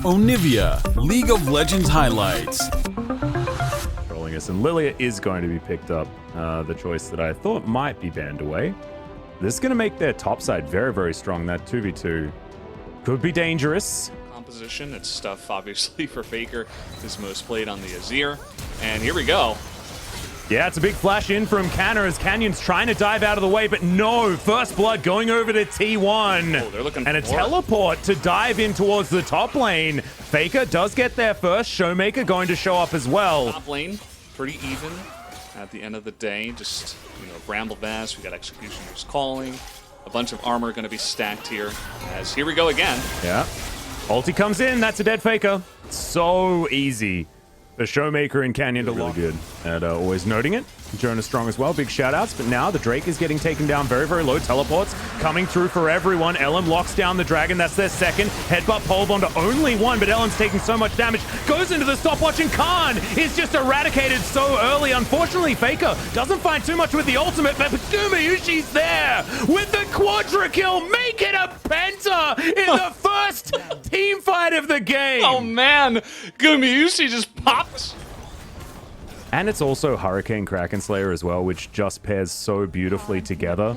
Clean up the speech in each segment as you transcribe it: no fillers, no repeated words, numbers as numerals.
Onivia, League of Legends highlights. Trolling us, and Lilia is going to be picked up. The choice that I thought might be banned away. This is going to make their top side very, very strong. That 2v2 could be dangerous. Composition, it's stuff obviously for Faker is most played on the Azir. And here we go. Yeah, it's a big flash in from Canna as Canyon's trying to dive out of the way, but no, first blood going over to T1. Oh, they're looking and a for more. teleport to dive in towards the top lane. Faker does get there first. Showmaker going to show up as well. Top lane, pretty even at the end of the day. Just, Bramble Vast, we got Executioner's Calling. A bunch of armor going to be stacked here. As here we go again. Yeah. Ulti comes in, that's a dead Faker. So easy. The Showmaker and Canyon to lock. Really good at always noting it. Jonah strong as well. Big shout outs. But now the Drake is getting taken down very, very low. Teleports coming through for everyone. Ellen locks down the Dragon. That's their second. Headbutt polebomb to only one, but Ellen's taking so much damage. Goes into the stopwatch, and Khan is just eradicated so early. Unfortunately, Faker doesn't find too much with the ultimate, but Gumayushi's there with the quadra kill. Make it a penta in the first team fight of the game. Oh man, Gumayushi just popped. And it's also Hurricane Kraken Slayer as well, which just pairs so beautifully together.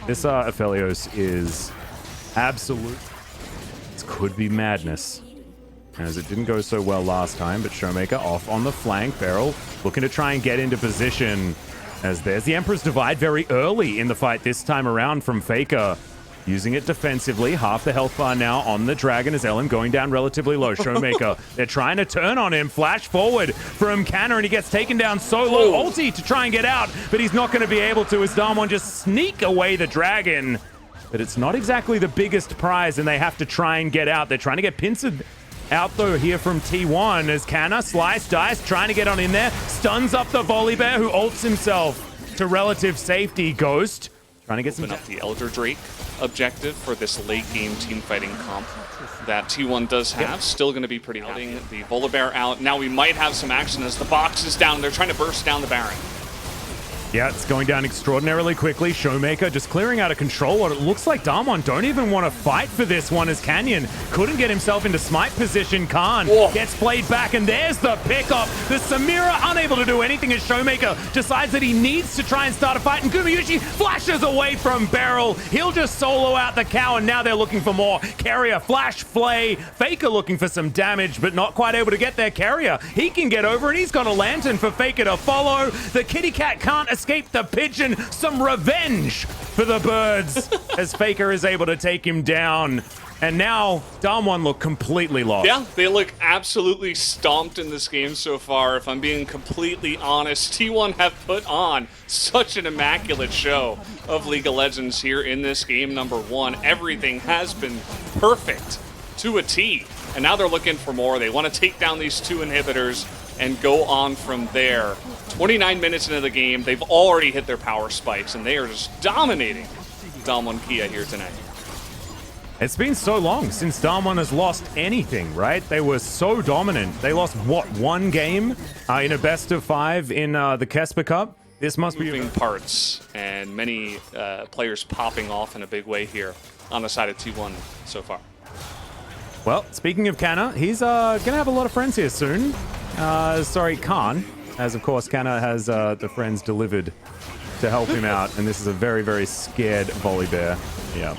This Aphelios is absolute. This could be madness, as it didn't go so well last time, but Showmaker off on the flank. Beryl looking to try and get into position, as there's the Emperor's Divide very early in the fight this time around from Faker. Using it defensively, half the health bar now on the Dragon as Ellen going down relatively low. Showmaker, they're trying to turn on him. Flash forward from Canna, and he gets taken down so low. Ulti to try and get out, but he's not going to be able to as Damwon just sneak away the Dragon. But it's not exactly the biggest prize, and they have to try and get out. They're trying to get pincered out though here from T1 as Canna, slice, dice, trying to get on in there. Stuns up the Volibear, who ults himself to relative safety. Ghost trying to get some up the Elder Drake objective for this late game team fighting comp that T1 does have. Yep. Still going to be pretty healthy. The Volibear out. Now we might have some action as the box is down. They're trying to burst down the Baron. Yeah, it's going down extraordinarily quickly. Showmaker just clearing out of control. What it looks like Damwon don't even want to fight for this one as Canyon couldn't get himself into smite position. Khan gets played back, and there's the pickup. The Samira unable to do anything as Showmaker decides that he needs to try and start a fight, and Gumayushi flashes away from Beryl. He'll just solo out the cow, and now they're looking for more. Carrier, flash, flay. Faker looking for some damage, but not quite able to get their Carrier. He can get over, and he's got a lantern for Faker to follow. The kitty cat can't escape the pigeon. Some revenge for the birds as Faker is able to take him down. And now Damwon look completely lost. Yeah, they look absolutely stomped in this game so far. If I'm being completely honest, T1 have put on such an immaculate show of League of Legends here in this game number one. Everything has been perfect to a T. And now they're looking for more. They want to take down these two inhibitors and go on from there. 29 minutes into the game, they've already hit their power spikes, and they are just dominating Damwon Kia here tonight. It's been so long since Damwon has lost anything, right? They were so dominant. They lost, what, one game in a best of 5 in the Kesper Cup? This must be moving parts, and many players popping off in a big way here on the side of T1 so far. Well, speaking of Canna, he's going to have a lot of friends here soon. Sorry, Khan, as of course Canna has the friends delivered to help him out, and this is a very, very scared Volibear. Yeah,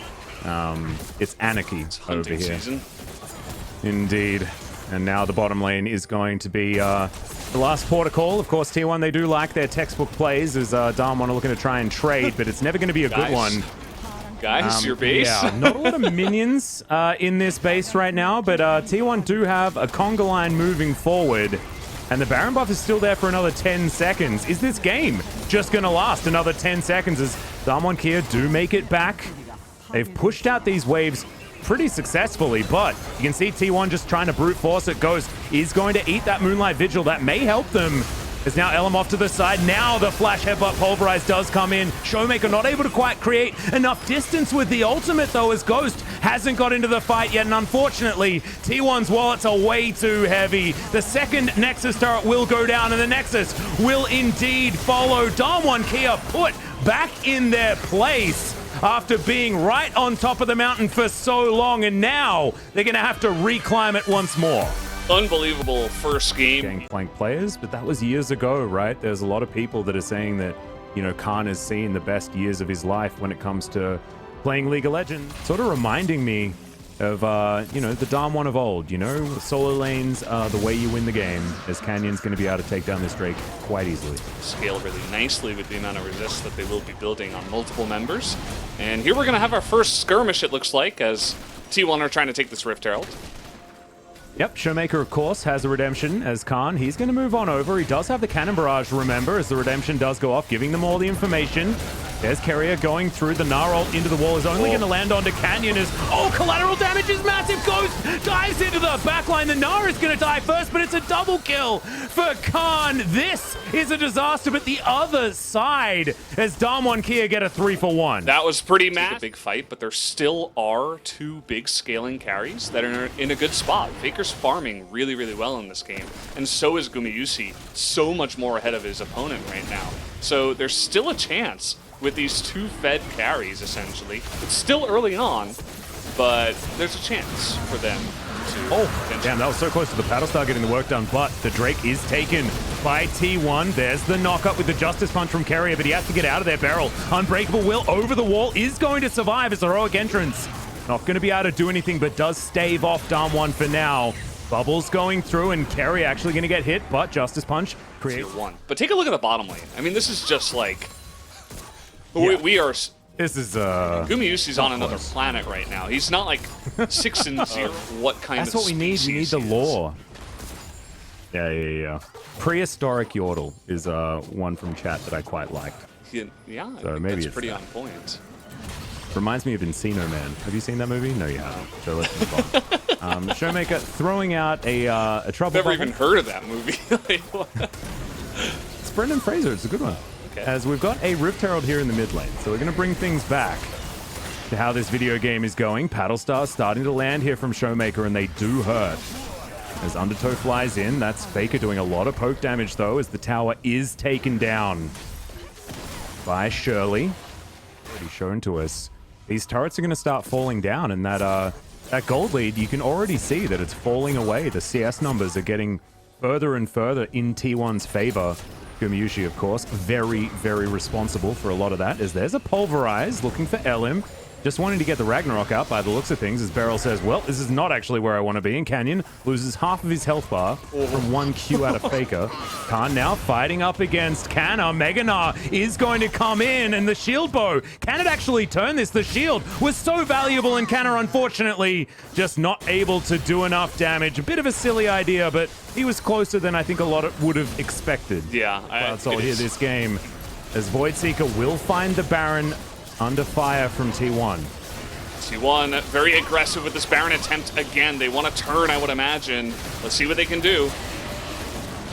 it's anarchy over here. Season. Indeed. And now the bottom lane is going to be the last port of call. Of course, T1, they do like their textbook plays as Damwon are looking to try and trade, but it's never going to be a good one. Guys, your base? Yeah, not a lot of minions in this base right now, but T1 do have a conga line moving forward, and the Baron buff is still there for another 10 seconds. Is this game just going to last another 10 seconds as Damwon Kia do make it back? They've pushed out these waves pretty successfully, but you can see T1 just trying to brute force it. Ghost is going to eat that Moonlight Vigil. That may help them. There's now Elam off to the side. Now the flash headbutt pulverize does come in. Showmaker not able to quite create enough distance with the ultimate though, as Ghost hasn't got into the fight yet, and unfortunately T1's wallets are way too heavy. The second Nexus turret will go down, and the Nexus will indeed follow. Damwon Kia put back in their place. after being right on top of the mountain for so long, and now they're going to have to reclimb it once more. Unbelievable first game. Gangplank players, but that was years ago, right? There's a lot of people that are saying that, you know, Khan has seen the best years of his life when it comes to playing League of Legends. Sort of reminding me of, you know, the Damwon of old, you know? Solo lanes are the way you win the game, as Canyon's going to be able to take down this Drake quite easily. Scale really nicely with the amount of resist that they will be building on multiple members. And here we're going to have our first skirmish, it looks like, as T1 are trying to take this Rift Herald. Yep, Showmaker, of course, has a redemption as Khan. He's going to move on over. He does have the Cannon Barrage, remember, as the redemption does go off, giving them all the information. There's Carrier going through. The Gnar ult into the wall is only going to land onto Canyon as... Oh, collateral damage is massive. Ghost dives into the backline. The Gnar is going to die first, but it's a double kill for Khan. This is a disaster, but the other side as Damwon Kia get a 3-for-1. That was pretty mad. A big fight, but there still are two big scaling carries that are in a good spot. Faker's farming really, really well in this game, and so is Gumayusi, so much more ahead of his opponent right now. So there's still a chance with these two fed carries, essentially. It's still early on, but there's a chance for them to... Oh, damn, that was so close to the Paddlestar getting the work done, but the Drake is taken by T1. There's the knock-up with the Justice Punch from Carrier, but he has to get out of there. Beryl, Unbreakable Will over the wall, is going to survive as heroic entrance. Not going to be able to do anything, but does stave off Damwon for now. Bubbles going through, and Carrier actually going to get hit, but Justice Punch creates... Tier 1. But take a look at the bottom lane. I mean, this is just like... Yeah. We are... This is, Gumayusi's on another planet right now. He's not like 6-0. What kind That's of what we need. We need the lore. Yeah. Prehistoric Yordle is one from chat that I quite liked. Yeah, so maybe that's pretty on point. Reminds me of Encino Man. Have you seen that movie? No, you haven't. So let's move on. Showmaker throwing out a trouble. Never even heard of that movie. It's Brendan Fraser. It's a good one. Okay. As we've got a Rift Herald here in the mid lane, so we're going to bring things back to how this video game is going. Paddlestar starting to land here from Showmaker, and they do hurt. As Undertow flies in, that's Faker doing a lot of poke damage, though, as the tower is taken down by Shirley. Already shown to us. These turrets are going to start falling down, and that gold lead, you can already see that it's falling away. The CS numbers are getting further and further in T1's favor. Gumayusi, of course, very, very responsible for a lot of that, as there's a Pulverize looking for Elim. Just wanting to get the Ragnarok out by the looks of things, as Beryl says, well, this is not actually where I want to be, and Canyon loses half of his health bar from one Q out of Faker. Khan now fighting up against Canna. Mega Gnar is going to come in, and the shield bow. Can it actually turn this? The shield was so valuable, and Canna, unfortunately, just not able to do enough damage. A bit of a silly idea, but he was closer than I think a lot would have expected. Yeah. That's all here this game, as Voidseeker will find the Baron under fire from T1. T1 very aggressive with this Baron attempt again. They want to turn, I would imagine. Let's see what they can do.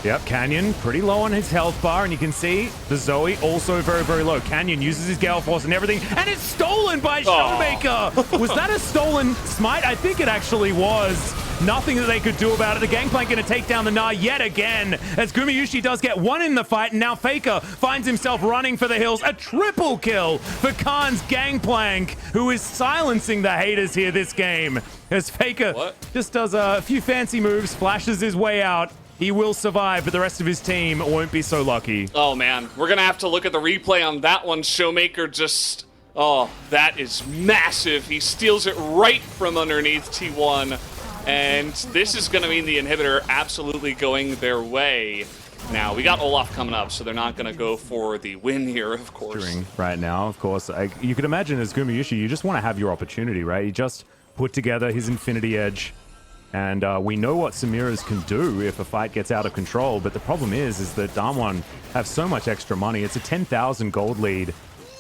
Yep, Canyon pretty low on his health bar, and you can see the Zoe also very, very low. Canyon uses his Gale Force and everything, and it's stolen by Showmaker! Was that a stolen smite? I think it actually was. Nothing that they could do about it. The Gangplank going to take down the Gnar yet again, as Gumayusi does get one in the fight, and now Faker finds himself running for the hills. A triple kill for Khan's Gangplank, who is silencing the haters here this game. As Faker just does a few fancy moves, flashes his way out. He will survive, but the rest of his team won't be so lucky. Oh, man. We're going to have to look at the replay on that one. Showmaker just... Oh, that is massive. He steals it right from underneath T1. And this is going to mean the inhibitor absolutely going their way. Now, we got Olaf coming up, so they're not going to go for the win here, of course. Right now, of course. You could imagine as Gumayusi, you just want to have your opportunity, right? He just put together his Infinity Edge. And we know what Samira's can do if a fight gets out of control, but the problem is that Damwon have so much extra money. It's a 10,000 gold lead,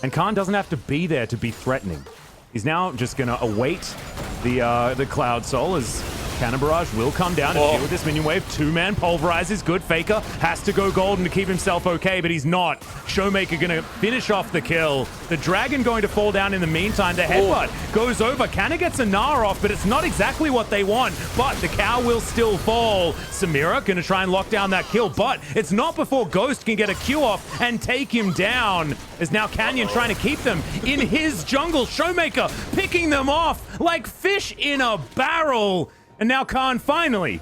and Khan doesn't have to be there to be threatening. He's now just going to await the Cloud Soul as Cannon Barrage will come down and deal with this minion wave. Two-man pulverize is good. Faker has to go golden to keep himself okay, but he's not. Showmaker going to finish off the kill. The Dragon going to fall down in the meantime. The headbutt goes over. Cannon gets a Gnar off, but it's not exactly what they want. But the cow will still fall. Samira going to try and lock down that kill, but it's not before Ghost can get a Q off and take him down. As now Canyon trying to keep them in his jungle. Showmaker picking them off like fish in a barrel. And now Khan finally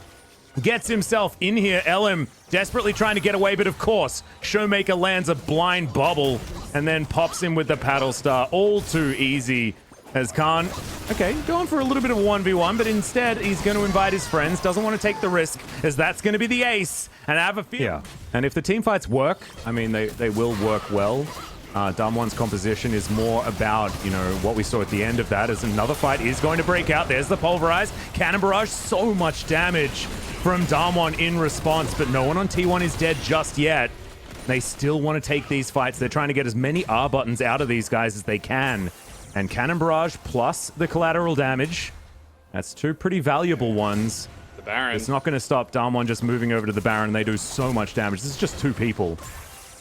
gets himself in here. LM desperately trying to get away, but of course, Showmaker lands a blind bubble and then pops him with the paddle star. All too easy as Khan, okay, going for a little bit of a 1v1, but instead he's going to invite his friends, doesn't want to take the risk, as that's going to be the ace. And I have a feeling. Yeah, and if the team fights work, I mean, they will work well. Damwon's composition is more about, you know, what we saw at the end of that, as another fight is going to break out. There's the Pulverize. Cannon Barrage, so much damage from Damwon in response, but no one on T1 is dead just yet. They still want to take these fights. They're trying to get as many R buttons out of these guys as they can. And Cannon Barrage plus the collateral damage, that's two pretty valuable ones. The Baron. It's not going to stop Damwon just moving over to the Baron. They do so much damage. This is just two people.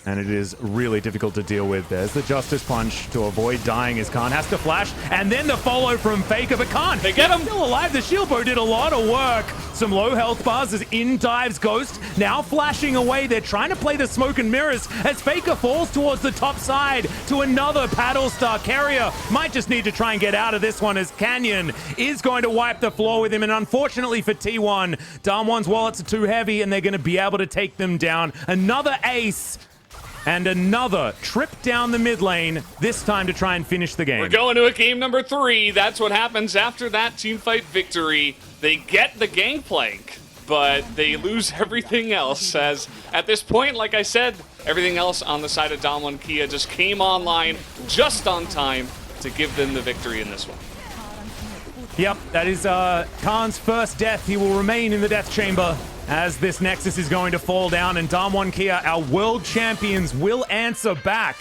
And it is really difficult to deal with. There's the Justice Punch to avoid dying as Khan has to flash. And then the follow from Faker, but Khan, they get him. Still alive. The shield bow did a lot of work. Some low health bars as in dives Ghost. Now flashing away. They're trying to play the smoke and mirrors as Faker falls towards the top side to another paddle star. Carrier might just need to try and get out of this one as Canyon is going to wipe the floor with him. And unfortunately for T1, Damwon's wallets are too heavy and they're going to be able to take them down. Another ace. And another trip down the mid lane, this time to try and finish the game. We're going to a game number 3. That's what happens after that teamfight victory. They get the gangplank, but they lose everything else. As at this point, like I said, everything else on the side of Damwon Kia just came online just on time to give them the victory in this one. Yep, that is Khan's first death. He will remain in the death chamber as this Nexus is going to fall down, and Damwon Kia, our world champions, will answer back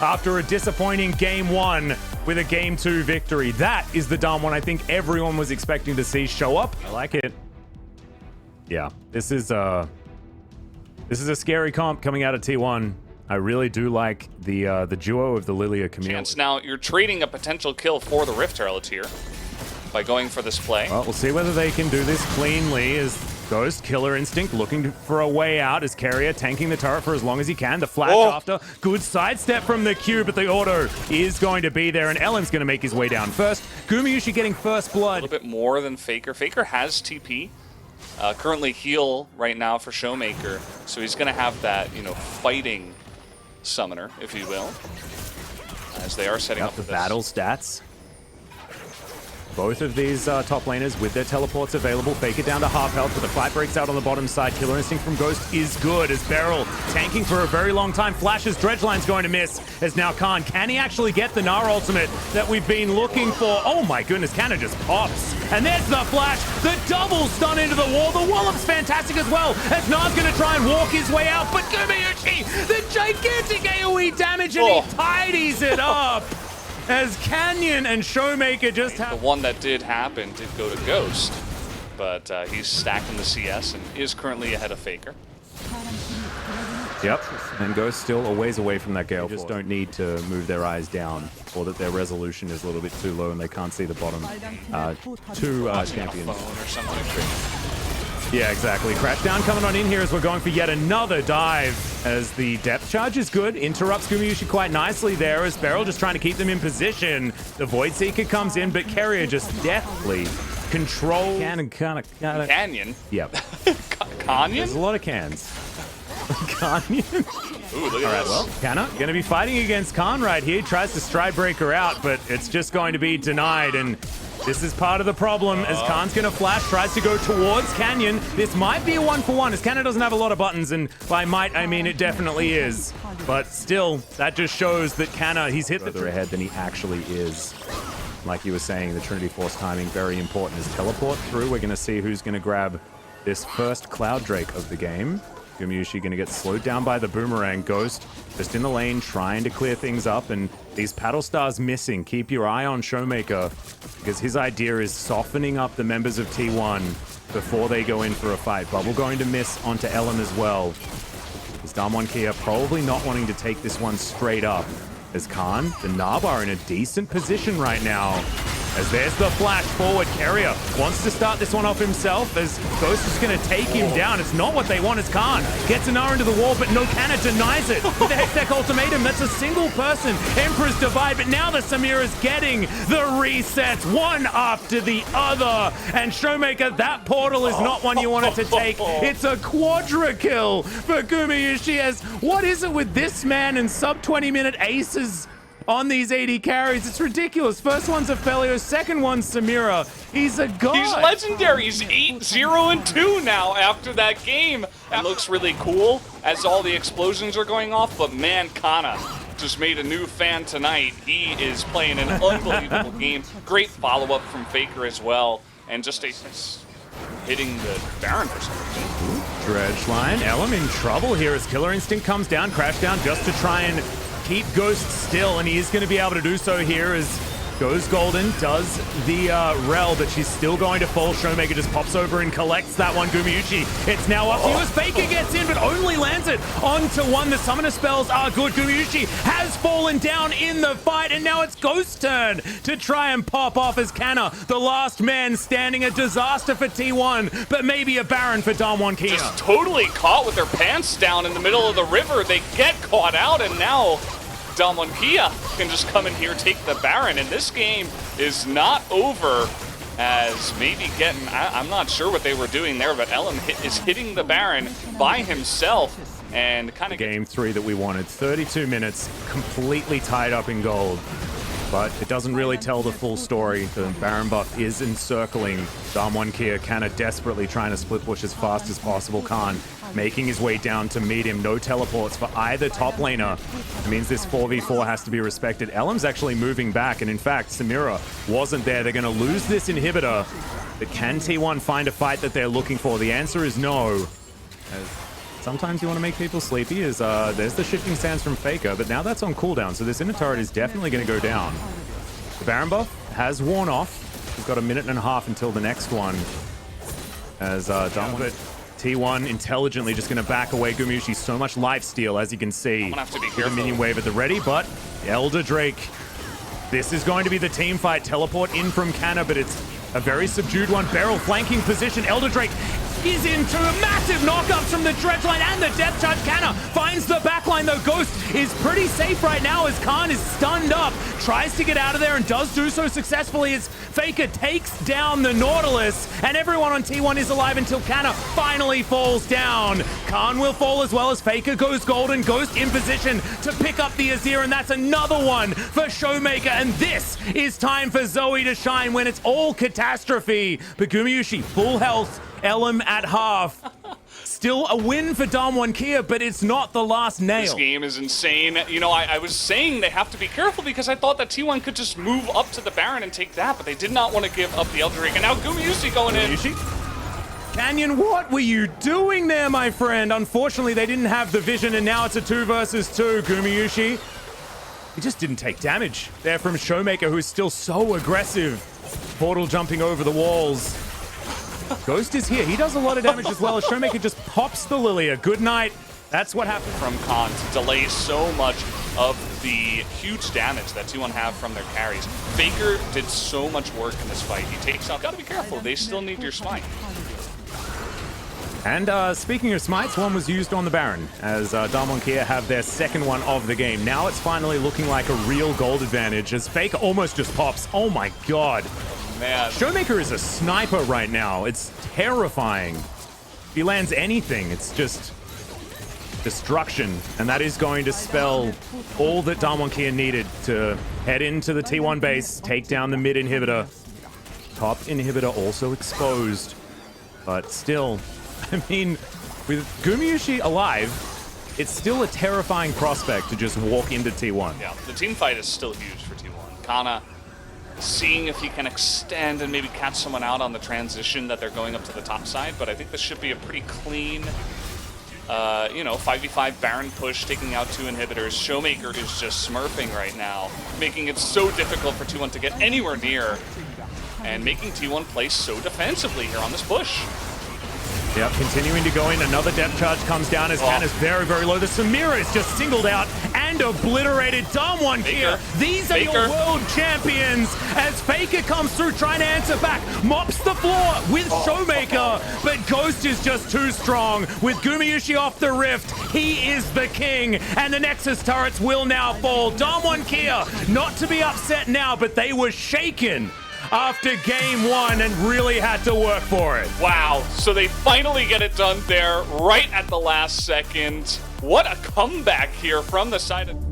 after a disappointing Game 1 with a Game 2 victory. That is the Damwon I think everyone was expecting to see show up. I like it. Yeah, this is a scary comp coming out of T1. I really do like the duo of the Lilia Camille. Chance now, you're trading a potential kill for the Rift Herald here by going for this play. Well, we'll see whether they can do this cleanly as Ghost, Killer Instinct, looking for a way out as Carrier tanking the turret for as long as he can. The flash after. Good sidestep from the Q, but the auto is going to be there, and Ellen's going to make his way down first. Gumayushi getting first blood. A little bit more than Faker. Faker has TP. Currently heal right now for Showmaker, so he's going to have that, you know, fighting summoner, if you will, as they are setting up the this battle stats. Both of these top laners with their teleports available. Faker down to half health, but the fight breaks out on the bottom side. Killer Instinct from Ghost is good as Beryl tanking for a very long time. Flashes, Dredgeline's going to miss as now Khan. Can he actually get the Gnar ultimate that we've been looking for? Oh my goodness, Cannon just pops. And there's the flash, the double stun into the wall. The wallop's fantastic as well as Gnar's going to try and walk his way out. But Gumayushi, the gigantic AoE damage, and he tidies it up. As Canyon and Showmaker just have... The one that did happen did go to Ghost, but he's stacking the CS and is currently ahead of Faker. Yep, and Ghost still a ways away from that Gale. They just don't need to move their eyes down, or that their resolution is a little bit too low and they can't see the bottom two champions. Or something. Yeah, exactly. Crashdown coming on in here as we're going for yet another dive. As the depth charge is good, interrupts Gumayushi quite nicely there as Beryl just trying to keep them in position. The Void Seeker comes in, but Carrier just deftly controls. Canyon? Yep. Canyon? There's a lot of cans. Canyon? Ooh, look at this. Well, Canna going to be fighting against Khan right here. Tries to stride breaker out, but it's just going to be denied. And this is part of the problem as Khan's going to flash, tries to go towards Canyon. This might be a 1-for-1 as Cannon doesn't have a lot of buttons, and by might I mean it definitely is. But still, that just shows that Canna, he's hit further ahead than he actually is. Like you were saying, the Trinity Force timing, very important. As teleport through, we're going to see who's going to grab this first Cloud Drake of the game. Gumayusi going to get slowed down by the boomerang. Ghost just in the lane trying to clear things up, and these paddle stars missing. Keep your eye on Showmaker, because his idea is softening up the members of T1 before they go in for a fight. Bubble going to miss onto Ellen as well. Is Damwon probably not wanting to take this one straight up. As Khan, the Nab are in a decent position right now. As there's the flash forward, Carrier wants to start this one off himself as Ghost is going to take him down. It's not what they want as Khan gets an R into the wall, but no Canna denies it. With the Hextech ultimatum, that's a single person. Emperor's Divide, but now the Samira's getting the resets one after the other. And Showmaker, that portal is not one you wanted to take. It's a quadra kill for Gumayusi as what is it with this man and sub 20-minute aces on these 80 carries? It's ridiculous. First one's Aphelios, second one's Samira. He's a god. He's legendary. He's 8-0-2 now after that game. It looks really cool as all the explosions are going off, but man, Kana just made a new fan tonight. He is playing an unbelievable game. Great follow-up from Faker as well, and just hitting the Baron for some reason. Dredge line. Elam in trouble here as Killer Instinct comes down, crash down just to try and keep Ghost still, and he is going to be able to do so here as goes Golden, does the rel, but she's still going to fall. Showmaker just pops over and collects that one. Gumayusi, it's now up to you as Faker gets in, but only lands it onto one. The summoner spells are good. Gumayusi has fallen down in the fight, and now it's Ghost's turn to try and pop off as Canna, the last man standing. A disaster for T1, but maybe a Baron for Damwon. Just totally caught with their pants down in the middle of the river. They get caught out, and now Damwon can just come in here, take the Baron, and this game is not over as maybe getting, I'm not sure what they were doing there, but Ellen is hitting the Baron by himself and kind of Game 3 that we wanted. 32 minutes, completely tied up in gold. But it doesn't really tell the full story. The Baron buff is encircling Damwon. Canna desperately trying to split push as fast as possible. Khan making his way down to meet him. No teleports for either top laner. It means this 4v4 has to be respected. Elam's actually moving back, and in fact, Samira wasn't there. They're going to lose this inhibitor. But can T1 find a fight that they're looking for? The answer is no. Sometimes you want to make people sleepy. There's the shifting sands from Faker, but now that's on cooldown, so this inner turret is definitely going to go down. The Baron buff has worn off. We've got a minute and a half until the next one. As T1 intelligently just going to back away. Gumayusi, so much lifesteal, as you can see. I'm gonna have to be The careful. minion wave at the ready, but Elder Drake. This is going to be the team fight. Teleport in from Canna, but it's a very subdued one. Beryl flanking position. Elder Drake is into massive knockups from the Dredge line and the Death Charge. Canna finds the backline though. Ghost is pretty safe right now as Khan is stunned up. Tries to get out of there and does do so successfully as Faker takes down the Nautilus, and everyone on T1 is alive until Canna finally falls down. Khan will fall as well as Faker goes golden. Ghost in position to pick up the Azir, and that's another one for Showmaker, and this is time for Zoe to shine when it's all catastrophe. But Gumayusi, full health, Elam at half. Still a win for Damwon, but it's not the last nail. This game is insane. You know, I was saying they have to be careful because I thought that T1 could just move up to the Baron and take that, but they did not want to give up the Elder Drake. And now Gumayusi going in. Canyon, what were you doing there, my friend? Unfortunately, they didn't have the vision, and now it's a 2 versus 2. Gumayusi, he just didn't take damage there from Showmaker, who is still so aggressive. Portal jumping over the walls. Ghost is here. He does a lot of damage as well as Showmaker just pops the Lilia. Good night. That's what happened From Khan to delay so much of the huge damage that T1 have from their carries. Faker did so much work in this fight. He takes out. Gotta be careful. They still need your smite. And speaking of smites, one was used on the Baron as Damwon have their second one of the game. Now it's finally looking like a real gold advantage as Faker almost just pops. Oh my god. Man. Showmaker is a sniper right now. It's terrifying. If he lands anything, it's just destruction. And that is going to spell all that Damwon needed to head into the T1 base, take down the mid inhibitor. Top inhibitor also exposed. But still, I mean, with Gumayusi alive, it's still a terrifying prospect to just walk into T1. Yeah, the team fight is still huge for T1. Kana seeing if he can extend and maybe catch someone out on the transition that they're going up to the top side, but I think this should be a pretty clean you know, 5v5 Baron push, taking out 2 inhibitors. Showmaker is just smurfing right now, making it so difficult for T1 to get anywhere near, and making T1 play so defensively here on this push. Yep, continuing to go in. Another depth charge comes down as Can is very, very low. The Samira is just singled out and obliterated. W1D3 here. These are your world champions as Faker comes through trying to answer back. Mops the floor with Showmaker, but Ghost is just too strong. With Gumayushi off the rift, he is the king, and the Nexus turrets will now fall. W1D3 not to be upset now, but they were shaken after game 1 and really had to work for it. Wow, so they finally get it done there right at the last second. What a comeback here from the side of...